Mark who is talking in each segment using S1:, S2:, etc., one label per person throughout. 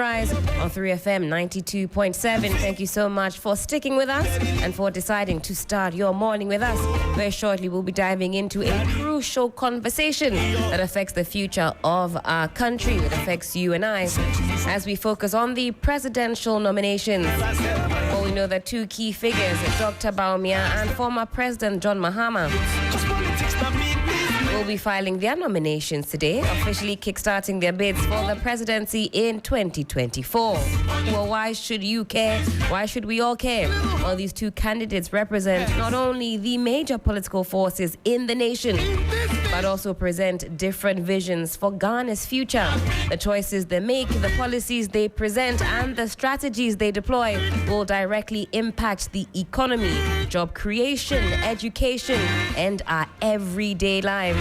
S1: Sunrise on 3FM 92.7. Thank you so much for sticking with us and for deciding to start your morning with us. Very shortly, we'll be diving into a crucial conversation that affects the future of our country. It affects you and I as we focus on the presidential nominations. Well, we know that two key figures, Dr. Bawumia and former President John Mahama, will be filing their nominations today, officially kickstarting their bids for the presidency in 2024. Well, why should you care? Why should we all care? Well, these two candidates represent not only the major political forces in the nation, but also present different visions for Ghana's future. The choices they make, the policies they present, and the strategies they deploy will directly impact the economy, job creation, education, and our everyday lives.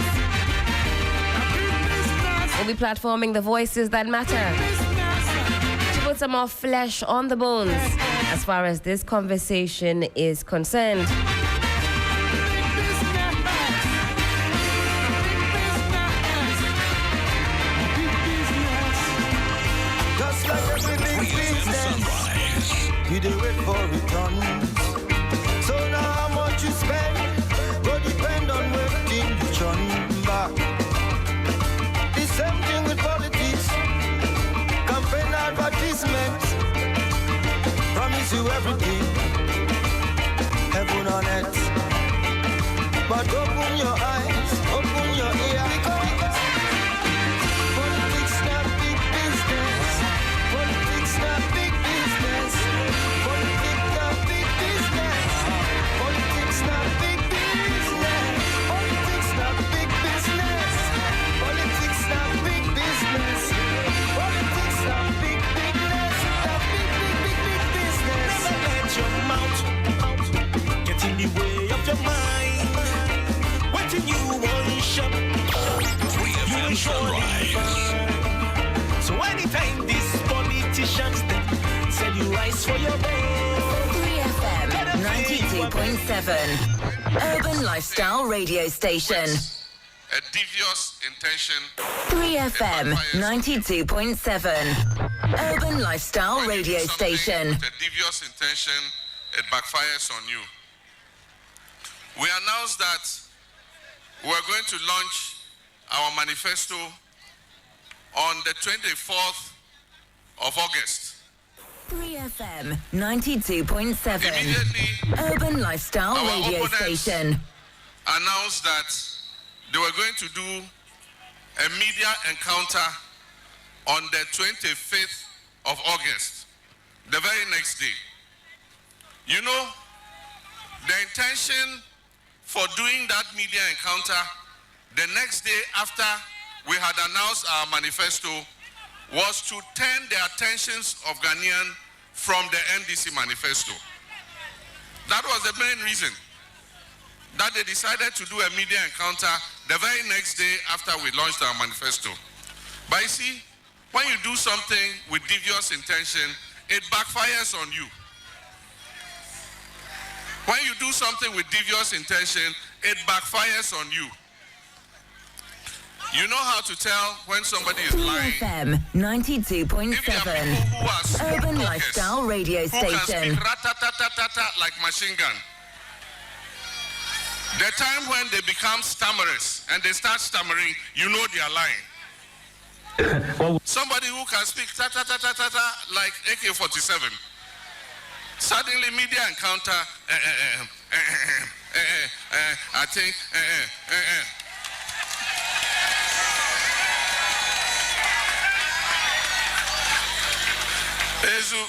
S1: We'll be platforming the voices that matter to put some more flesh on the bones as far as this conversation is concerned.
S2: You do it for returns. So now how much you spend will depend on waiting you turn back. The same thing with politics. Campaign advertisements promise you everything, heaven on earth. But open your eyes, open your ears, because politics not big business. Politics not big business. Politics not big business. Politics not big business. Politics not big business. Politics not big business. Politics not big business. Not big business. Never let your mouth get in the way of your mind. Waiting you worship, you will surely find. So anytime these politicians said you rise for your vote.
S3: 3FM 92.7 Urban Lifestyle Radio Station.
S4: A devious intention.
S3: 3FM 92.7 Urban Lifestyle Radio Station.
S4: With a devious intention, it backfires on you. We announced that we're going to launch our manifesto on the 24th of August.
S3: 3FM 92.7
S4: Immediately,
S3: Urban Lifestyle
S4: our
S3: Radio
S4: opponents
S3: Station.
S4: announced that they were going to do a media encounter on the 25th of August, the very next day. You know, the intention for doing that media encounter the next day after we had announced our manifesto was to turn the attentions of Ghanaians from the NDC manifesto. That was the main reason that they decided to do a media encounter the very next day after we launched our manifesto. But you see, when you do something with devious intention, it backfires on you. When you do something with devious intention, it backfires on you. You know how to tell when somebody is lying.
S3: 3FM 92.7 Urban Lifestyle Radio
S4: Who can
S3: Station.
S4: speak rat-tat-tat-tat-tat like machine gun. The time when they become stammerers and they start stammering, you know they are lying. Somebody who can speak ta-ta-ta-ta-ta like AK-47. Suddenly media encounter, I think, Ezu,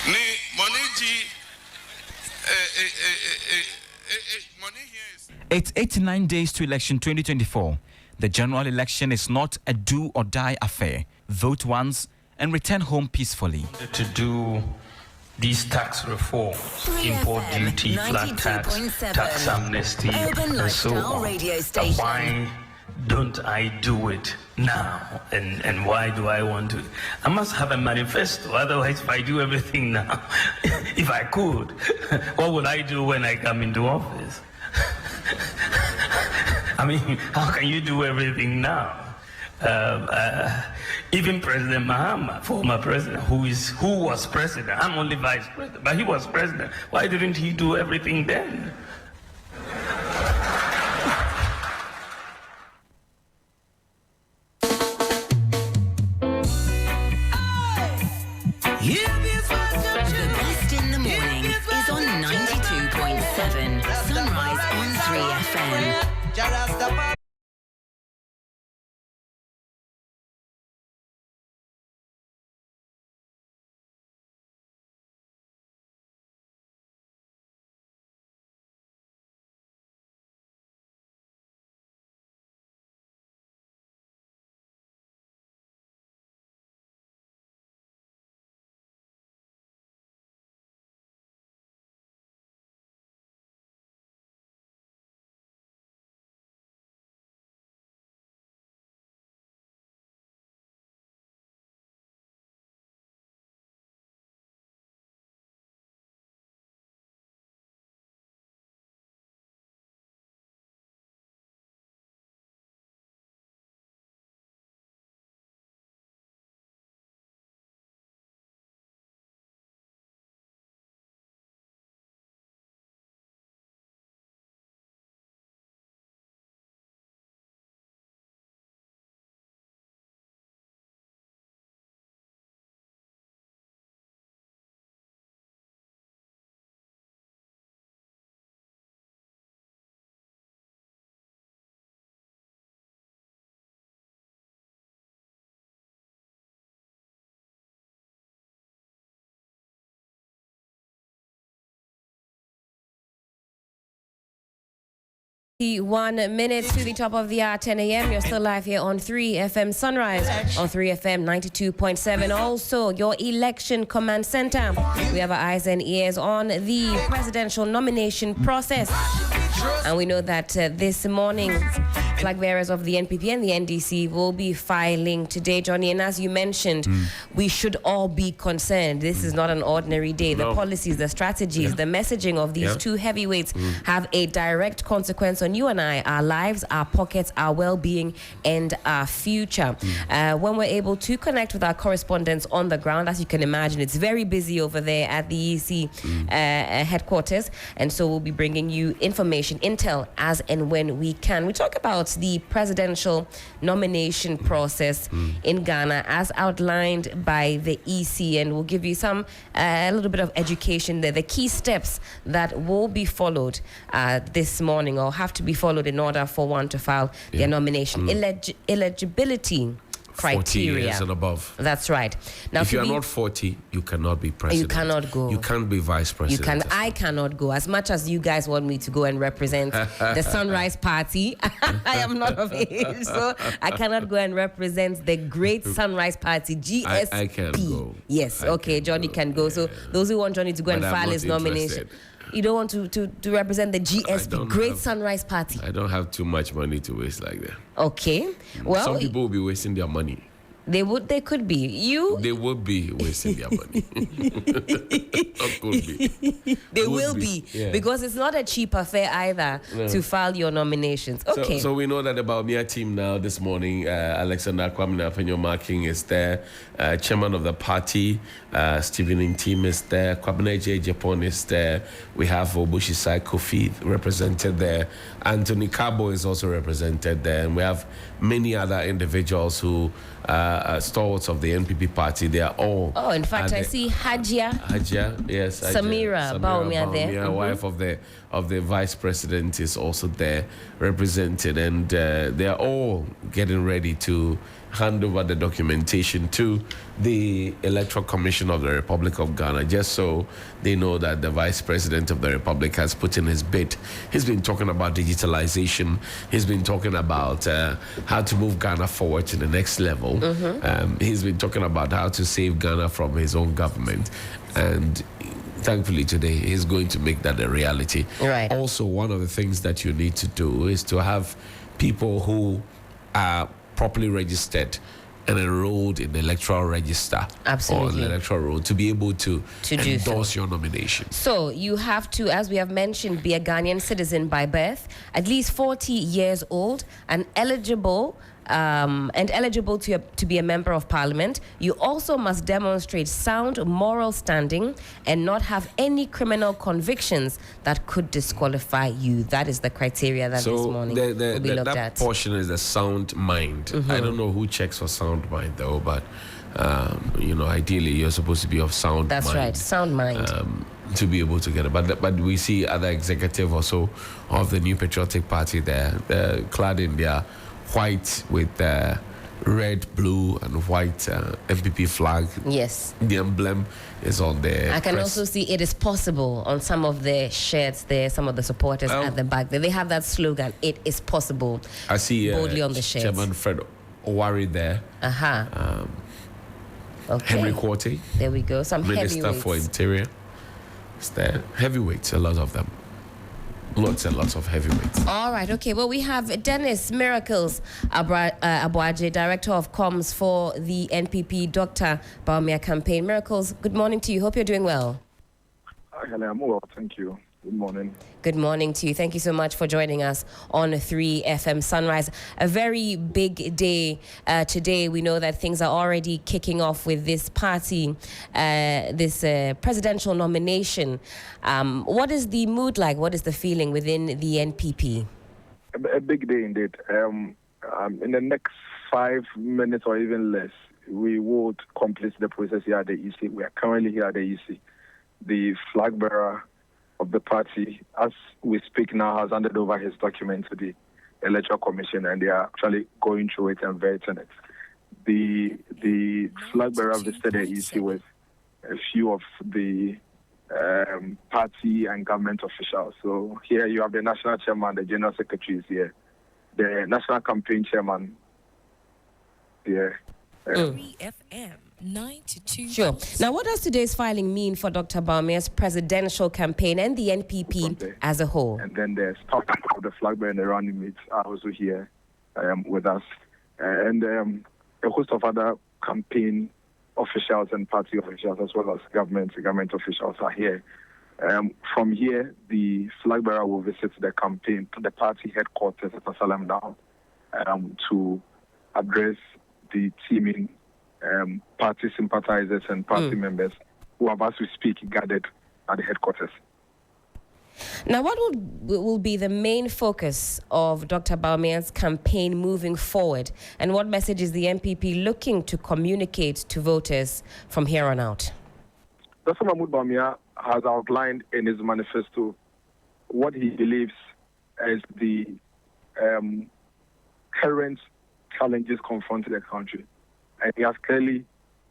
S4: ni money G, money here is.
S5: It's 89 days to election 2024. The general election is not a do or die affair. Vote once and return home peacefully.
S6: To do these tax reforms,
S3: 3FM
S6: import duty, flat tax,
S3: 92.7
S6: tax amnesty,
S3: Urban
S6: and so
S3: Lifestyle
S6: on.
S3: Radio Station.
S6: Why don't I do it now? And why do I want to? I must have a manifesto. Otherwise, if I do everything now, if I could, what would I do when I come into office? I mean, how can you do everything now? Even President Mahama, former president, who was president, I'm only vice president, but he was president. Why didn't he do everything then?
S3: The best in the morning is on 92.7 Sunrise on 3FM.
S1: One minute to the top of the hour, 10 a.m. You're still live here on 3FM Sunrise on 3FM 92.7. Also, your election command center. We have our eyes and ears on the presidential nomination process. And we know that this morning, flag bearers of the NPP and the NDC will be filing today, Johnny. And as you mentioned, we should all be concerned. This is not an ordinary day. The policies, the strategies, the messaging of these two heavyweights have a direct consequence on you and I, our lives, our pockets, our well-being, and our future. When we're able to connect with our correspondents on the ground, as you can imagine, it's very busy over there at the EC headquarters. And so we'll be bringing you information, intel, as and when we can. We talk about the presidential nomination process in Ghana as outlined by the EC, and we'll give you some a little bit of education there, the key steps that will be followed this morning or have to be followed in order for one to file their nomination. Eligibility
S7: 40
S1: criteria.
S7: years and above.
S1: That's right. Now,
S7: if you are not 40, you cannot be president.
S1: You cannot go.
S7: You can't be vice president.
S1: I cannot go. As much as you guys want me to go and represent the Sunrise Party, I am not of age, so I cannot go and represent the great Sunrise Party, GSP.
S7: I can't go.
S1: Yes, okay, Johnny can go. So those who want Johnny to go and file his nomination. You don't want to represent the GSP, Great Sunrise Party.
S7: I don't have too much money to waste like that.
S1: Okay. Well,
S7: some people will be wasting their money.
S1: They could be.
S7: They would be wasting their money. Could be.
S1: They will be. Yeah. Because it's not a cheap affair either to file your nominations. Okay.
S7: So we know that the Bawumia team now this morning, Alexander Kwame Afenyo-Marking is there, chairman of the party, Stephen Intim is there, Kwabena J. Japan is there, we have Obushisai Kofi represented there, Anthony Kabo is also represented there, and we have many other individuals who stalwarts of the NPP party. They are all.
S1: Oh, in fact, I see Hajia,
S7: yes,
S1: Samira Bawumia there.
S7: Wife of the vice president, is also there represented, and they are all getting ready to hand over the documentation to the Electoral Commission of the Republic of Ghana, just so they know that the Vice President of the Republic has put in his bid. He's been talking about digitalization. He's been talking about how to move Ghana forward to the next level. He's been talking about how to save Ghana from his own government. And thankfully today he's going to make that a reality.
S1: Right.
S7: Also, one of the things that you need to do is to have people who are properly registered and enrolled in the electoral register.
S1: Absolutely.
S7: Or the electoral roll to be able to endorse your nomination.
S1: So you have to, as we have mentioned, be a Ghanaian citizen by birth, at least 40 years old, and eligible and eligible to be a member of parliament, you also must demonstrate sound moral standing and not have any criminal convictions that could disqualify you. That is the criteria that this morning will be looked
S7: that
S1: at.
S7: Portion is the sound mind. I don't know who checks for sound mind though, but ideally you're supposed to be of sound mind.
S1: That's right, sound mind.
S7: To be able to get it. But we see other executive also of the New Patriotic Party there, clad in their white with red, blue, and white MPP flag.
S1: Yes.
S7: The emblem is on there.
S1: I can also see it is possible on some of the shirts there, some of the supporters at the back there. They have that slogan, it is possible.
S7: I see
S1: boldly on the shirts.
S7: Chairman Fred Owari there.
S1: Okay.
S7: Henry Quartey.
S1: There we go. Some
S7: Minister for Interior. It's there. Heavyweights, a lot of them. Lots and lots of heavyweights.
S1: All right, okay. Well, we have Dennis Miracles Abuaje, Director of Comms for the NPP Dr. Bawumia campaign. Miracles, good morning to you. Hope you're doing well.
S8: Hi, Helen. I'm well. Thank you. Good morning.
S1: Good morning to you. Thank you so much for joining us on 3FM Sunrise. A very big day today. We know that things are already kicking off with this party, this presidential nomination. What is the mood like? What is the feeling within the NPP?
S8: A big day indeed. In the next 5 minutes or even less, we would complete the process here at the EC. We are currently here at the EC. The flag bearer of the party, as we speak now, has handed over his document to the Electoral Commission, and they are actually going through it and vetting it. The flag bearer visited the EC with a few of the party and government officials. So here you have the national chairman, the general secretary is here, the national campaign chairman here.
S3: 3FM 92.
S1: Sure. Now, what does today's filing mean for Dr. Bawumia's presidential campaign and the NPP as a whole?
S8: And then the staff of the flag bearer and the running mates are also here with us. And a host of other campaign officials and party officials, as well as government officials are here. From here, the flag bearer will visit the party headquarters at Asalam Down to address the teaming party sympathizers and party members who have, as we speak, gathered at the headquarters.
S1: Now, what will be the main focus of Dr. Bawumia's campaign moving forward, and what message is the NPP looking to communicate to voters from here on out?
S8: Dr. Mahmoud Bawumia has outlined in his manifesto what he believes as the current challenges confronting the country. And he has clearly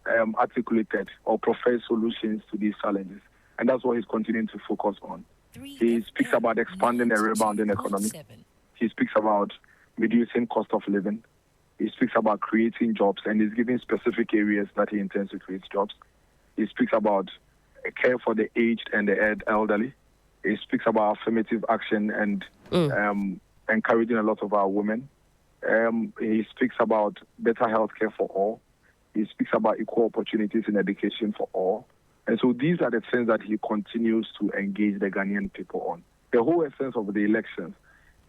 S8: articulated or professed solutions to these challenges. And that's what he's continuing to focus on. He speaks about expanding the rebounding economy. He speaks about reducing cost of living. He speaks about creating jobs, and he's giving specific areas that he intends to create jobs. He speaks about care for the aged and the elderly. He speaks about affirmative action and encouraging a lot of our women. He speaks about better health care for all. He speaks about equal opportunities in education for all. And so these are the things that he continues to engage the Ghanaian people on. The whole essence of the elections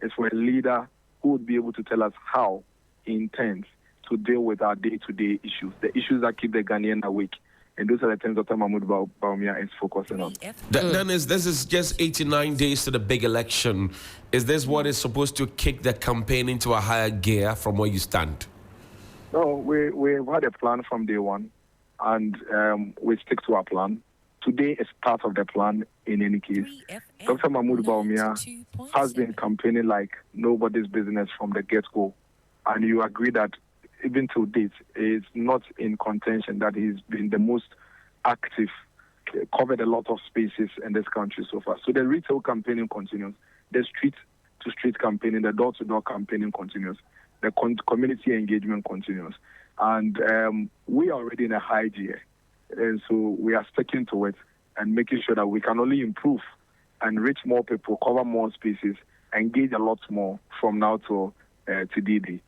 S8: is for a leader who would be able to tell us how he intends to deal with our day-to-day issues, the issues that keep the Ghanaian awake. And those are the things Dr. Mahmoud Bawumia is focusing on.
S7: Dennis, this is just 89 days to the big election. Is this what is supposed to kick the campaign into a higher gear from where you stand?
S8: No, we've had a plan from day one, and we stick to our plan. Today is part of the plan in any case. Dr. Mahmoud Bawumia has been campaigning like nobody's business from the get-go. And you agree that even to date, is not in contention that he's been the most active, covered a lot of spaces in this country so far. So the retail campaigning continues, the street-to-street campaigning, the door-to-door campaigning continues, the community engagement continues. And we are already in a high gear. And so we are sticking to it and making sure that we can only improve and reach more people, cover more spaces, engage a lot more from now to D-Day.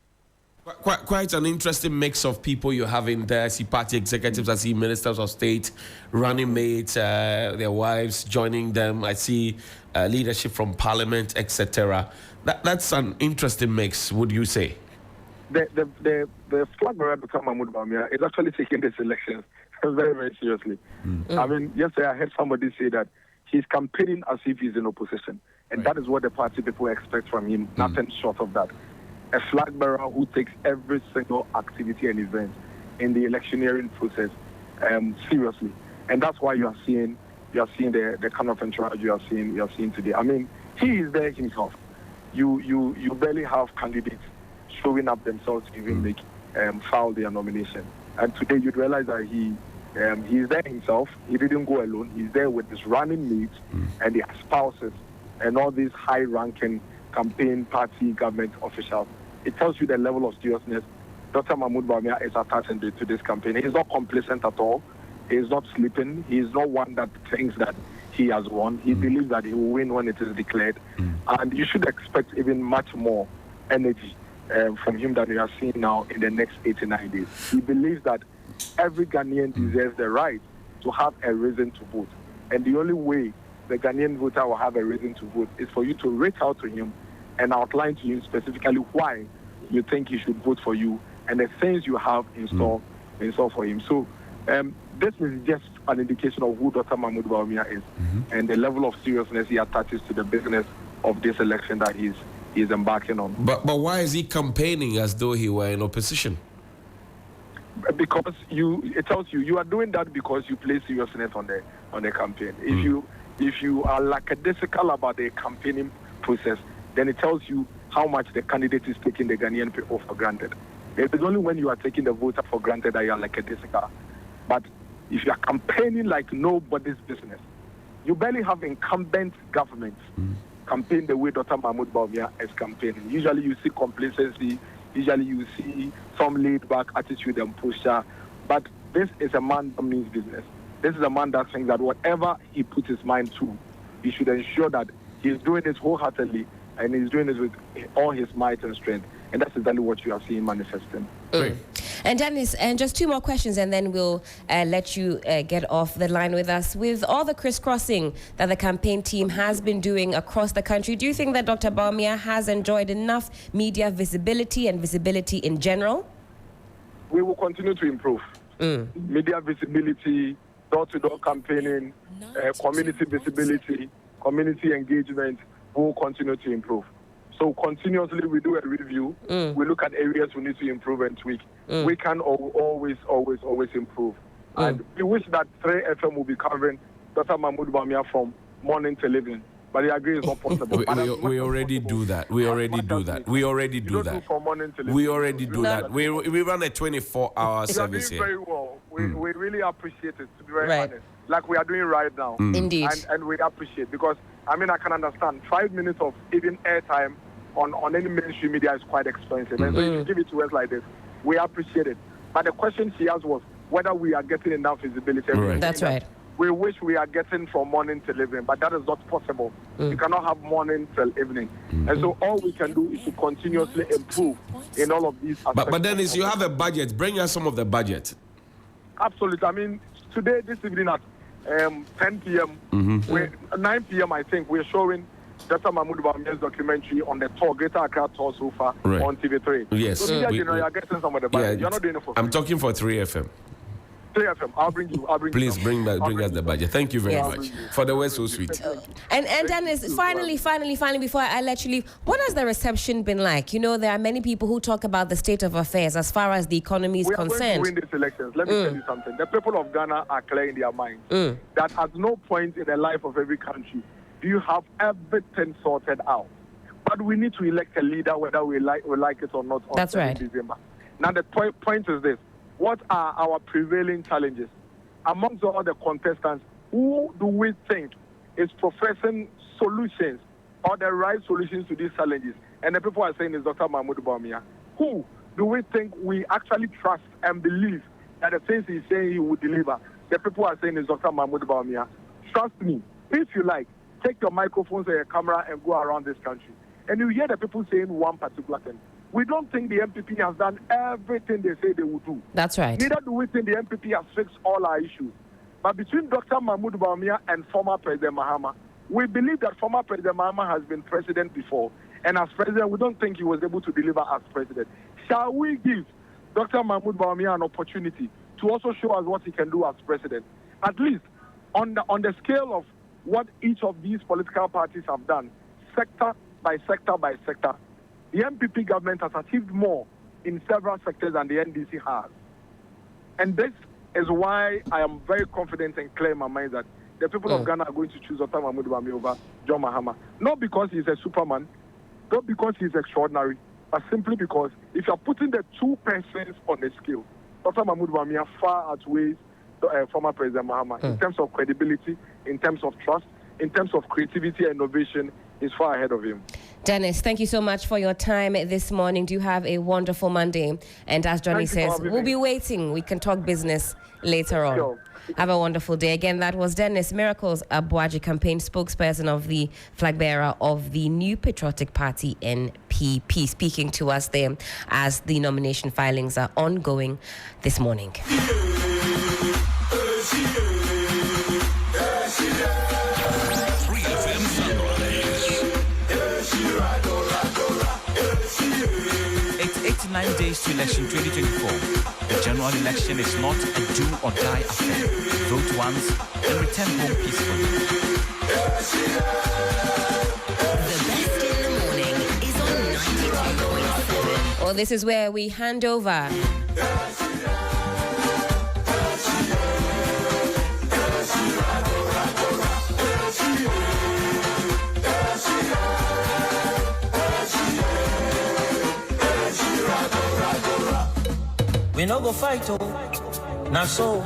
S7: Quite an interesting mix of people you have in there. I see party executives, I see ministers of state, running mates, their wives joining them. I see leadership from parliament, etc. That's an interesting mix, would you say?
S8: the flag bearer, Dr. Mahmoud Bawumia, is actually taking this elections very, very seriously. I mean, yesterday I heard somebody say that he's campaigning as if he's in opposition. And that is what the party people expect from him, nothing short of that. A flag bearer who takes every single activity and event in the electioneering process seriously. And that's why you are seeing the kind of entourage you are seeing today. I mean, he is there himself. You barely have candidates showing up themselves to even make file their nomination. And today you'd realize that he is there himself. He didn't go alone. He's there with his running mates and their spouses and all these high-ranking campaign party government officials. It tells you the level of seriousness Dr. Mahmoud Bawumia is attaching to this campaign. He's not complacent at all. He's not sleeping. He's not one that thinks that he has won. He believes that he will win when it is declared. And you should expect even much more energy from him that we are seeing now in the next 89 days. He believes that every Ghanaian deserves the right to have a reason to vote. And the only way the Ghanaian voter will have a reason to vote is for you to reach out to him and outline to him specifically why you think he should vote for you and the things you have in store for him. So this is just an indication of who Dr. Mahmoud Bawumia is and the level of seriousness he attaches to the business of this election that he's embarking on.
S7: But why is he campaigning as though he were in opposition?
S8: Because it tells you are doing that because you place seriousness on the campaign. If you are lackadaisical about the campaigning process, then it tells you how much the candidate is taking the Ghanaian people for granted. It is only when you are taking the voter for granted that you are lackadaisical. But if you are campaigning like nobody's business, you barely have incumbent governments campaign the way Dr. Mahmoud Bawumia is campaigning. Usually you see complacency, usually you see some laid-back attitude and posture. But this is a man that means business. This is a man that thinks that whatever he puts his mind to, he should ensure that he's doing it wholeheartedly and he's doing it with all his might and strength. And that's exactly what you are seeing manifesting.
S1: And Dennis, and just two more questions and then we'll let you get off the line with us. With all the crisscrossing that the campaign team has been doing across the country, do you think that Dr. Bawumia has enjoyed enough media visibility and visibility in general?
S8: We will continue to improve. Media visibility, door-to-door campaigning, community visibility, community engagement will continue to improve. So continuously we do a review. We look at areas we need to improve and tweak. We can always improve. And we wish that 3FM will be covering Dr. Mahmoud Bawumia from morning till evening. But I agree it's not possible.
S7: We already do that. We already do that. We already do that. We already do that. We run a 24-hour service here.
S8: Very well. We really appreciate it, to be very honest. Like we are doing right now.
S1: Indeed.
S8: And we appreciate because, I mean, I can understand 5 minutes of even airtime on any mainstream media is quite expensive. And so if you give it to us like this, we appreciate it. But the question she asked was whether we are getting enough visibility.
S1: Right. That's right.
S8: We wish we are getting from morning till evening, but that is not possible. You cannot have morning till evening. And so all we can do is to continuously improve in all of these aspects.
S7: But Dennis, you have a budget. Bring us some of the budget.
S8: Absolutely. I mean, today, this evening at 10 p.m., 9 p.m., I think, we're showing Dr. Mahmoud Bawumia's documentary on the tour, Greater Accra tour so far on TV3.
S7: Yes.
S8: So you're getting some of the budget. You're not doing it for free.
S7: I'm talking for 3FM.
S8: 3FM. I'll bring you.
S7: Please bring us the budget. Thank you very much for the way so sweet.
S1: And Dennis, finally, before I let you leave, what has the reception been like? You know, there are many people who talk about the state of affairs as far as the economy is concerned.
S8: We are going to win these elections. Let me tell you something. The people of Ghana are clear in their minds that at no point in the life of every country do you have everything sorted out. But we need to elect a leader whether we like it or not on 7 December. Now the point is this. What are our prevailing challenges? Amongst all the contestants, who do we think is professing solutions or the right solutions to these challenges? And the people are saying is Dr. Mahmoud Bawumia. Who do we think we actually trust and believe that the things he's saying he will deliver? The people are saying is Dr. Mahmoud Bawumia. Trust me, if you like, take your microphones and your camera and go around this country. And you hear the people saying one particular thing. We don't think the MPP has done everything they say they will do.
S1: That's right.
S8: Neither do we think the MPP has fixed all our issues. But between Dr. Mahmoud Bawumia and former President Mahama, we believe that former President Mahama has been president before. And as president, we don't think he was able to deliver as president. shall we give Dr. Mahmoud Bawumia an opportunity to also show us what he can do as president? At least on the scale of what each of these political parties have done, sector by sector by sector, the MPP government has achieved more in several sectors than the NDC has. And this is why I am very confident and clear in my mind that the people of Ghana are going to choose Dr. Mahmoud Bawumia over John Mahama. Not because he's a superman, not because he's extraordinary, but simply because if you're putting the two persons on the scale, Dr. Mahmoud Bawumia far outweighs former President Mahama in terms of credibility, in terms of trust, in terms of creativity and innovation. Is far ahead of him.
S1: Dennis, thank you so much for your time this morning. Do have a wonderful Monday. And as Johnny says, we'll be waiting. We can talk business later on. Sure. Have a wonderful day. Again, that was Dennis Miracles Abuaji, campaign spokesperson of the flag bearer of the New Patriotic Party, NPP, speaking to us there as the nomination filings are ongoing this morning.
S5: It's 89 days to election 2024. The general election is not a do or die affair. Vote once and return home peacefully.
S3: The best in the morning is on 92.7.
S1: Well, this is where we hand over.
S9: We no go fight, oh, not so.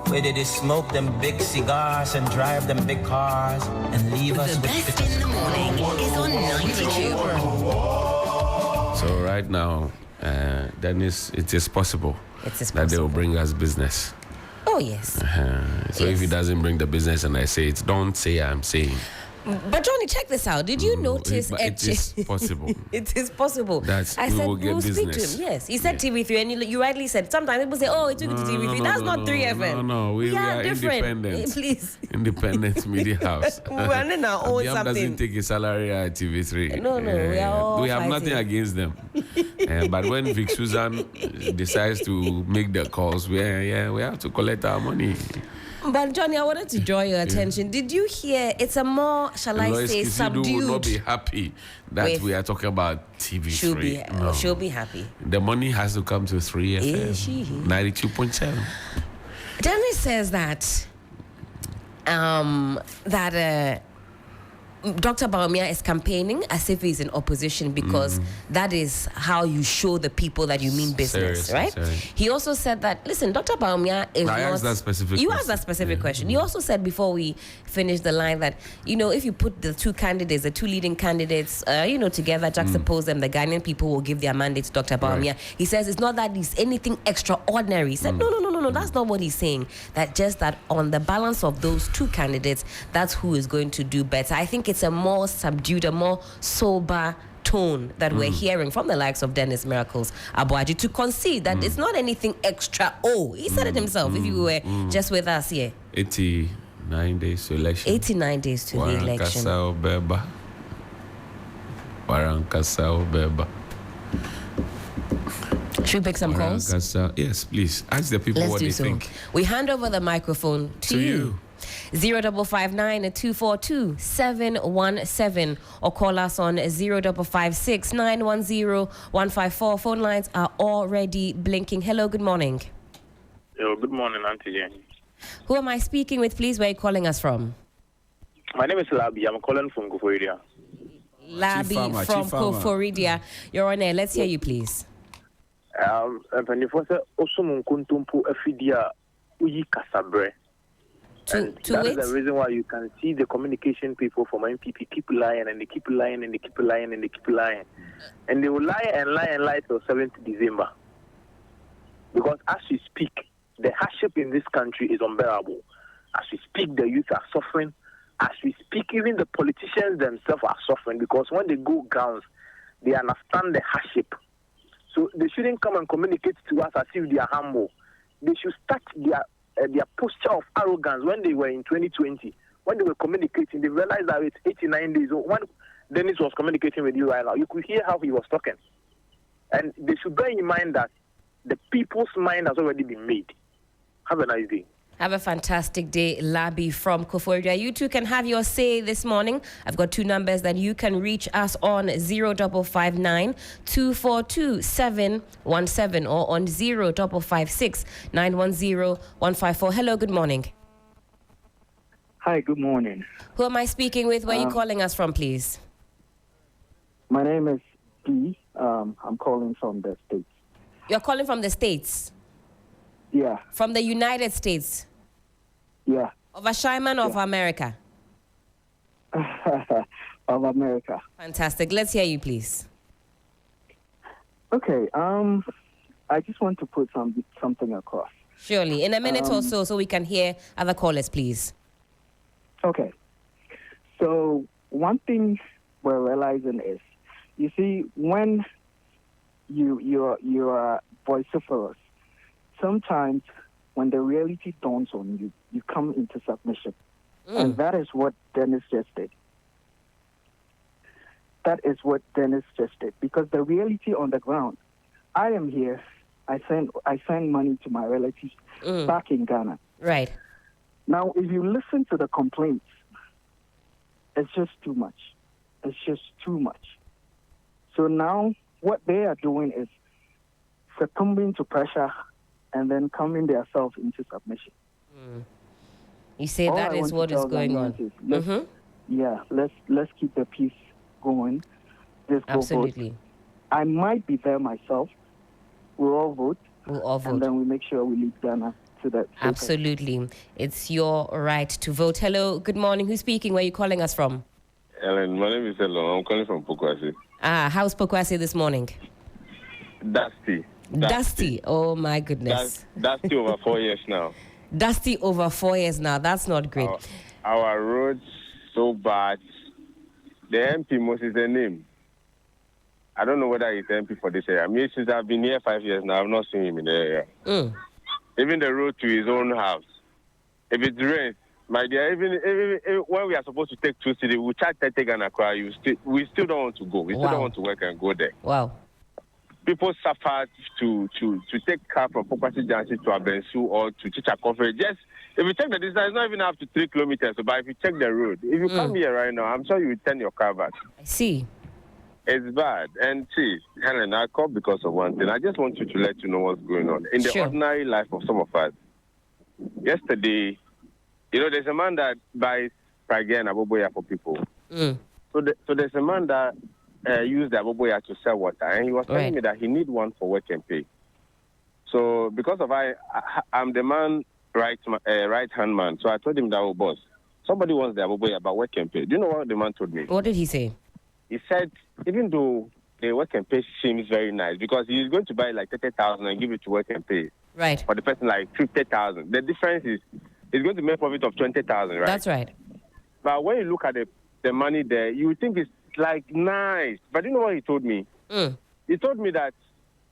S9: Where they smoke them big cigars and drive them big cars and leave us
S3: The
S9: with
S3: best in the morning is on 92.
S7: So right now, Dennis, it is possible that they will bring us business.
S1: Oh, yes.
S7: So if he doesn't bring the business and I say it, don't say I'm saying.
S1: But Johnny, check this out. Did you notice?
S7: It is possible.
S1: It is possible.
S7: That
S1: I
S7: we
S1: said
S7: will get
S1: we'll speak to
S7: business.
S1: him. Yes, he said TV3, and you rightly said. Sometimes people say, "Oh, it took it to TV3." That's not 3FM.
S7: No, we are
S1: different.
S7: independent.
S1: Please,
S7: independent media house.
S1: we're running our own something.
S7: Doesn't take a salary at TV3.
S1: No, we have
S7: nothing against them. But when Vic Susan decides to make the calls, we have to collect our money.
S1: But Johnny, I wanted to draw your attention. Did you hear? It's a more, shall I say, subdued.
S7: Will not be happy that we are talking about TV3.
S1: She'll be happy.
S7: The money has to come to 3FM. 92.7.
S1: Dennis says that Dr. Bawumia is campaigning as if he's in opposition because that is how you show the people that you mean business, right? He also said that, listen, Dr. Bawumia is
S7: I asked that specific
S1: You asked that specific question. You also said before we finished the line that, if you put the two candidates, the two leading candidates, together, juxtapose them, the Ghanaian people will give their mandate to Dr. Bawumia. Right. He says it's not that it's anything extraordinary. He said, no, that's not what he's saying. That just that on the balance of those two candidates, that's who is going to do better. I think it's a more subdued, a more sober tone that we're hearing from the likes of Dennis Miracles Abuaji to concede that it's not anything extra. He said it himself. If you were just with us here.
S7: 89 days to election.
S1: 89 days to the election. Should we pick some calls?
S7: Yes, please. Ask the people what they think.
S1: We hand over the microphone to you. 0559-242-717 or call us on 0556-910-154. Phone lines are already blinking. Hello, good morning.
S10: Good morning, Auntie Jane.
S1: Who am I speaking with, please? Where are you calling us from?
S10: My name is Labi. I'm calling from Koforidia.
S1: Labi from Koforidia. You're on air. Let's hear you, please.
S10: That is the reason why you can see the communication people from MPP keep lying and they keep lying and they keep lying and they keep lying. And they will lie and lie and lie till 7th December. Because as we speak, the hardship in this country is unbearable. As we speak, the youth are suffering. As we speak, even the politicians themselves are suffering because when they go grounds, they understand the hardship. So they shouldn't come and communicate to us as if they are humble. They should start their posture of arrogance when they were in 2020. When they were communicating, they realized that it's 89 days. When Dennis was communicating with you right now, you could hear how he was talking. And they should bear in mind that the people's mind has already been made. Have a nice day.
S1: Have a fantastic day, Labi from Koforidua. You too can have your say this morning. I've got 2 numbers that you can reach us on 0559 242 717 or on 0556 910 154. Hello, good morning.
S11: Hi, good morning.
S1: Who am I speaking with? Where are you calling us from, please?
S11: My name is P. I'm calling from the States.
S1: You're calling from the States?
S11: Yeah.
S1: From the United States?
S11: Yeah.
S1: Of Ashaiman or of America?
S11: Of America.
S1: Fantastic. Let's hear you, please.
S11: Okay. I just want to put something across.
S1: Surely. In a minute or so we can hear other callers, please.
S11: Okay. So one thing we're realizing is, you see, when you are vociferous, sometimes when the reality dawns on you, you come into submission. And that is what Dennis just did. That is what Dennis just did. Because the reality on the ground, I am here. I send money to my relatives back in Ghana.
S1: Right.
S11: Now, if you listen to the complaints, it's just too much. It's just too much. So now what they are doing is succumbing to pressure and then coming themselves into submission.
S1: You say
S11: All
S1: that
S11: I
S1: is
S11: want
S1: what
S11: to
S1: is
S11: tell
S1: going
S11: Ghanaians
S1: on.
S11: is let's keep the peace going. Just go
S1: Absolutely.
S11: vote. I might be there myself. We'll all vote. And then we make sure we lead Ghana to that.
S1: Absolutely. It's your right to vote. Hello, good morning. Who's speaking? Where are you calling us from?
S12: Ellen, my name is Elon. I'm calling from Pokwasi.
S1: How's Pokwasi this morning?
S12: Dusty.
S1: Oh, my goodness.
S12: Dusty over 4 years now.
S1: Dusty over 4 years now. That's not great.
S12: Our roads so bad. The MP Moses is the name. I don't know whether he's MP for this area. I mean, since I've been here 5 years now, I've not seen him in the area. Even the road to his own house. If it rains, my dear, even when we are supposed to take 2 cities, we charge 30 Ghana Kra, we still don't want to go. We still don't want to work and go there.
S1: Wow.
S12: People suffer to take car from Pokwasi Junction to Abensu or to Chichakofe. Just, if you check the distance, it's not even up to 3 kilometers. But if you check the road, if you come here right now, I'm sure you will turn your car back.
S1: I see.
S12: It's bad. And see, Helen, I called because of one thing. I just want you to let you know what's going on. In the ordinary life of some of us, yesterday, there's a man that buys Prage and Aboboya for people. So there's a man that used the Aboboya to sell water, and he was telling me that he need one for work and pay. So because of I'm the man, right-hand man, so I told him that, oh, boss, somebody wants the Aboboya about work and pay. Do you know what the man told me?
S1: What did he say?
S12: He said, even though the work and pay seems very nice, because he's going to buy like 30,000 and give it to work and pay.
S1: Right.
S12: For the person like 50,000. The difference is he's going to make profit of 20,000, right?
S1: That's right.
S12: But when you look at the money there, you think it's like nice. But you know what he told me? He told me that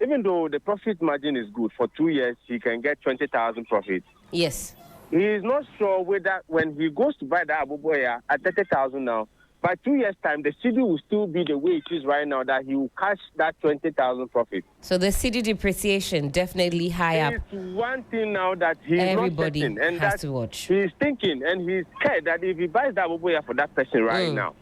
S12: even though the profit margin is good, for 2 years he can get 20,000 profit.
S1: Yes.
S12: He is not sure whether when he goes to buy that Aboboya at 30,000 now, by 2 years' time, the city will still be the way it is right now, that he will cash that 20,000 profit.
S1: So the city depreciation definitely high up.
S12: It's one thing now that he's
S1: Everybody
S12: not certain, and
S1: has
S12: that
S1: to watch.
S12: He's thinking, and he's scared that if he buys that Aboboya for that person right now,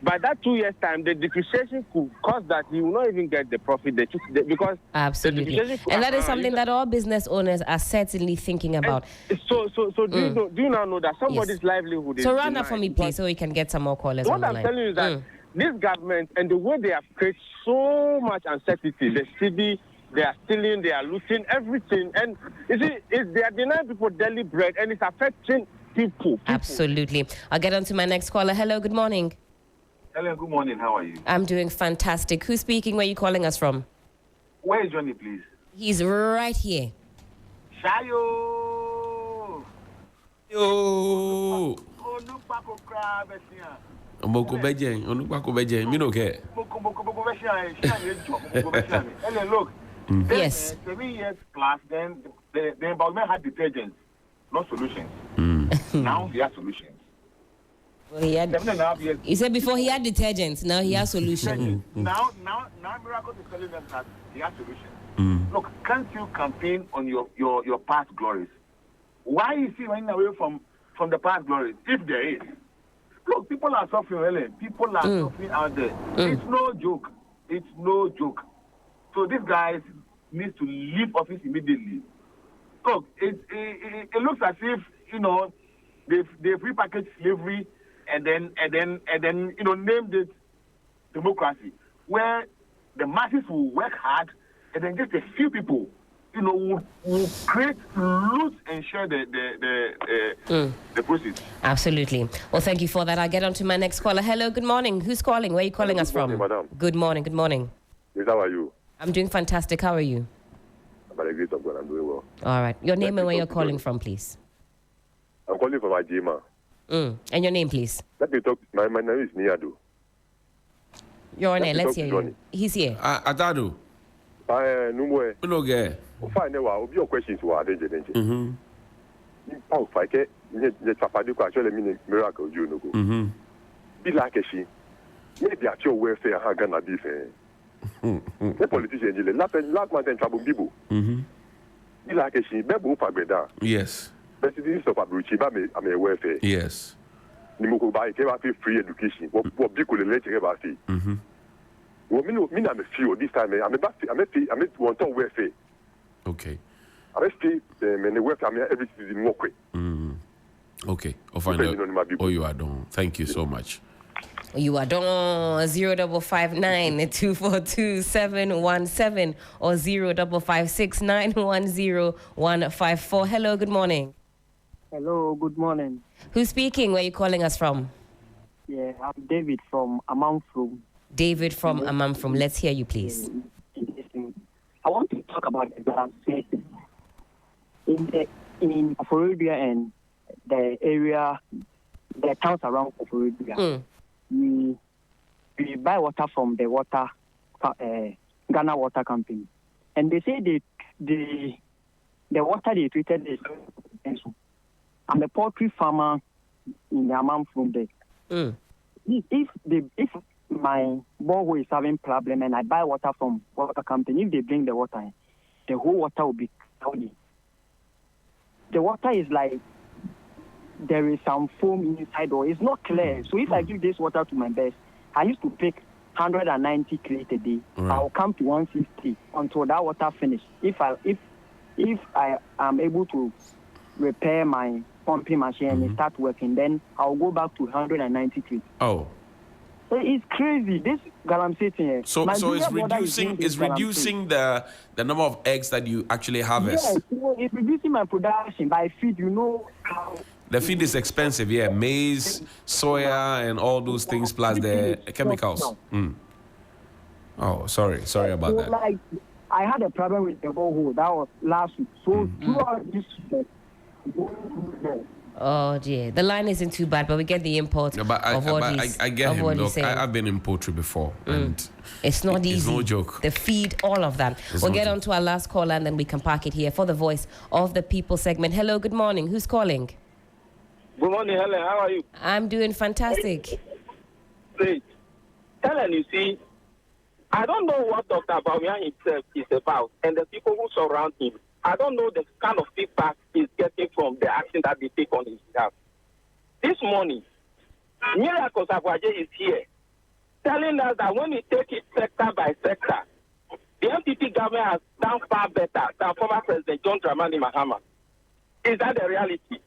S12: by that 2 years' time, the depreciation could cause that he will not even get the profit because
S1: absolutely, and that is something that all business owners are certainly thinking about.
S12: So do you now know that somebody's livelihood is
S1: so run up for me, please, so we can get some more callers on the line.
S12: What I'm telling you is that this government and the way they have created so much uncertainty, the city, they are stealing, they are looting everything, and you see, they are denying people daily bread, and it's affecting people.
S1: Absolutely. I'll get on to my next caller. Hello, good morning.
S13: Hello, good morning. How are you?
S1: I'm doing fantastic. Who's speaking? Where are you calling us from?
S13: Where is Johnny, please?
S1: He's right here.
S13: Shayo!
S7: Yo! Moko Bejen, Onupako Bejen, me no care.
S13: Look,
S1: yes.
S13: 7 years plus, then the environment had detergents, not solutions. Now they have solutions.
S1: Well, he said before he had detergents, now he has solution.
S13: Now, Miracle is telling them that he has solution. Look, can't you campaign on your past glories? Why is he running away from the past glories? If there is, look, people are suffering, really. People are suffering out there. It's no joke. It's no joke. So these guys need to leave office immediately. Look, it looks as if they prepackaged slavery and then named it democracy, where the masses will work hard and then just a few people will create, loot and share the proceeds.
S1: Absolutely. Well, thank you for that. I'll get on to my next caller. Hello, good morning. Who's calling? Where are you calling us from?
S14: Madam.
S1: Good morning. Good morning.
S14: Yes, how are you?
S1: I'm doing fantastic. How are you?
S14: By the grace of God, I'm doing well.
S1: All right. Your name and where you're calling from, please.
S14: I'm calling from Ajima.
S1: And your name, please.
S14: Let me talk. My name is Niadu.
S1: You're on air. Let's hear you. He's here.
S7: Adadu.
S14: Numwe.
S7: Okay.
S14: Fine, now, your questions were danger. Oh, if I get the Tapaduka, actually mean miracle, you know. Be like a she. Maybe at your welfare, how gonna be fair. The politician, last month in trouble, people. Be like a she, Bebu Pabeda.
S7: Yes.
S14: But this is of Abuchi, I'm a welfare.
S7: Yes.
S14: Nimuko buy free education. What people let you ever see. Well, me, I'm a few this time. I'm a one ton welfare.
S7: Okay.
S14: I'm a few, and the welfare, I'm everything is more quick.
S7: Okay. I'll find out. Oh, you are done. Thank you so much.
S1: You are done. 0559 242 717 or 0556 910 154. Hello, good morning.
S11: Hello, good morning.
S1: Who's speaking? Where are you calling us from?
S11: Yeah, I'm David from Amamfrum.
S1: David from Amamfrum. Let's hear you, please.
S11: I want to talk about the balance in Oforibia and the area, the towns around Oforibia. We buy water from the Ghana Water Company, and they say the water they treated is. I'm a poultry farmer in the Amamfrum there. If my borehole is having problem and I buy water from water company, if they bring the water in, the whole water will be cloudy. The water is like there is some foam inside or it's not clear. So if I give this water to my birds, I used to pick 190 crates a day.
S7: Right.
S11: I'll come to 150 until that water finish. If I am able to repair my pumping machine and start working, then I'll go back to 190 crates.
S7: Oh.
S11: So it's crazy. This galamsey thing.
S7: So it's reducing the number of eggs that you actually harvest.
S11: Yes, it's reducing my production by feed. How
S7: the feed is expensive, yeah. Maize, soya, and all those things plus the chemicals. Oh, sorry about that.
S11: Like, I had a problem with the borehole. That was last week. So throughout this.
S1: Oh dear, the line isn't too bad, but we get the import of what he's
S7: I get him. Look,
S1: saying.
S7: I've been in poultry before, and
S1: it's not easy.
S7: It's no joke.
S1: The feed, all of that. We'll get on to our last caller, and then we can park it here for the Voice of the People segment. Hello, good morning. Who's calling?
S10: Good morning, Helen. How are you?
S1: I'm doing fantastic.
S10: Great. Helen, you see, I don't know what Dr. Bawumia himself is about, and the people who surround him. I don't know the kind of feedback he's getting from the action that they take on his behalf. This morning, Miracle Sagwaje is here, telling us that when we take it sector by sector, the MPP government has done far better than former President John Dramani Mahama. Is that the reality?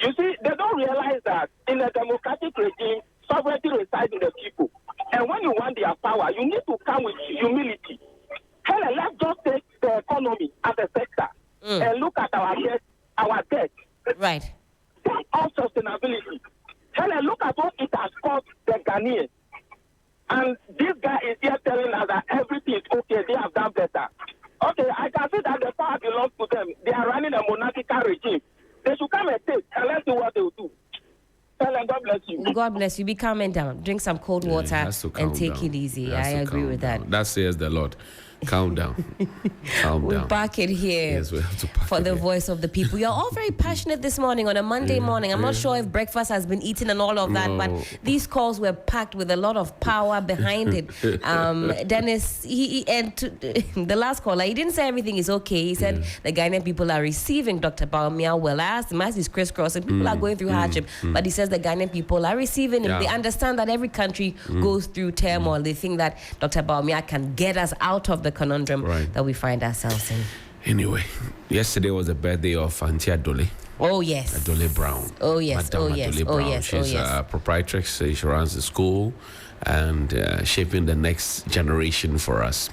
S10: You see, they don't realize that in a democratic regime, sovereignty resides in the people. And when you want their power, you need to come with humility. Helen, let's just take the economy as a sector and look at our debt.
S1: Right.
S10: Take all sustainability. Helen, look at what it has cost the Ghanaians. And this guy is here telling us that everything is okay, they have done better. Okay, I can see that the power belongs to them. They are running a monarchical regime. They should come and take and let's see what they will do. Helen, God bless you.
S1: God bless you. Be calming down. Drink some cold water and take it easy. I agree with that.
S7: That says the Lord. Calm down. Calm
S1: We're
S7: down.
S1: back in here.
S7: Yes, we have to pack
S1: for
S7: it
S1: the
S7: here.
S1: voice of the people. You're all very passionate this morning on a Monday morning. I'm not sure if breakfast has been eaten and all of that,
S7: No.
S1: but these calls were packed with a lot of power behind it. Dennis, the last caller, he didn't say everything is okay. He said the Ghanaian people are receiving Dr. Bawumia well. I asked him, as he's crisscrossing, people are going through hardship, but he says the Ghanaian people are receiving him.
S7: Yeah.
S1: They understand that every country goes through turmoil. They think that Dr. Bawumia can get us out of the conundrum that we find ourselves in.
S7: Anyway, yesterday was the birthday of Auntie Adole.
S1: Oh, yes.
S7: Adole Brown.
S1: Oh, yes.
S7: Madam
S1: Oh, yes.
S7: Adole
S1: Oh,
S7: Brown.
S1: yes.
S7: She's a proprietress. She runs the school and shaping the next generation for us.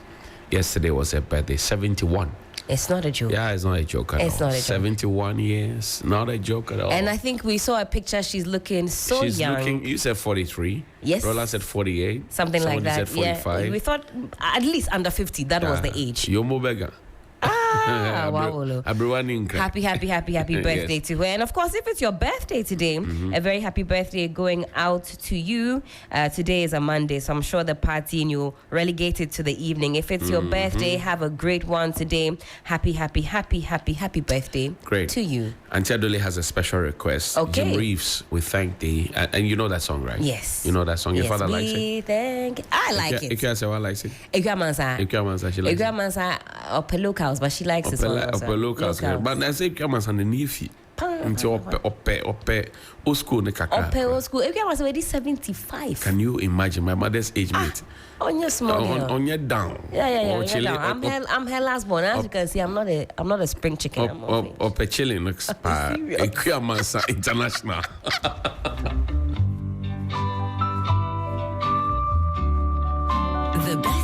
S7: Yesterday was her birthday, 71.
S1: It's not a joke.
S7: Yeah, it's not a joke at all.
S1: It's not a joke.
S7: 71 years, not a joke at all.
S1: And I think we saw a picture. She's looking so
S7: She's
S1: young.
S7: looking, you said 43.
S1: Yes.
S7: Rolla said 48.
S1: Something like
S7: Somebody
S1: that.
S7: said 45.
S1: Yeah. We thought at least under 50. That was the age.
S7: Yomo Bega.
S1: Wow. Happy birthday to her. And of course, if it's your birthday today, a very happy birthday going out to you. Today is a Monday, so I'm sure the party and you relegate it to the evening. If it's your birthday, have a great one today. Happy birthday to you.
S7: Auntie Adole has a special request.
S1: Okay.
S7: Jim Reeves, we thank thee. And you know that song, right?
S1: Yes.
S7: You know that song. Your father likes it.
S1: I like it.
S7: Ikea likes it.
S1: Ikea Mansa,
S7: she likes it.
S1: Ikea Mansa, Upper Locals, but she likes this one also.
S7: Upper locals. But I say Ikea Mansa and the Nefi. Until Ope, old school ne kaka.
S1: Ope old school. Ikea was already 75.
S7: Can you imagine my mother's age mate?
S1: On your small
S7: on your down.
S1: Yeah. I'm her last born. As you can see, I'm not a spring chicken.
S7: Ope chilling looks Ikea Mansa International.
S3: The best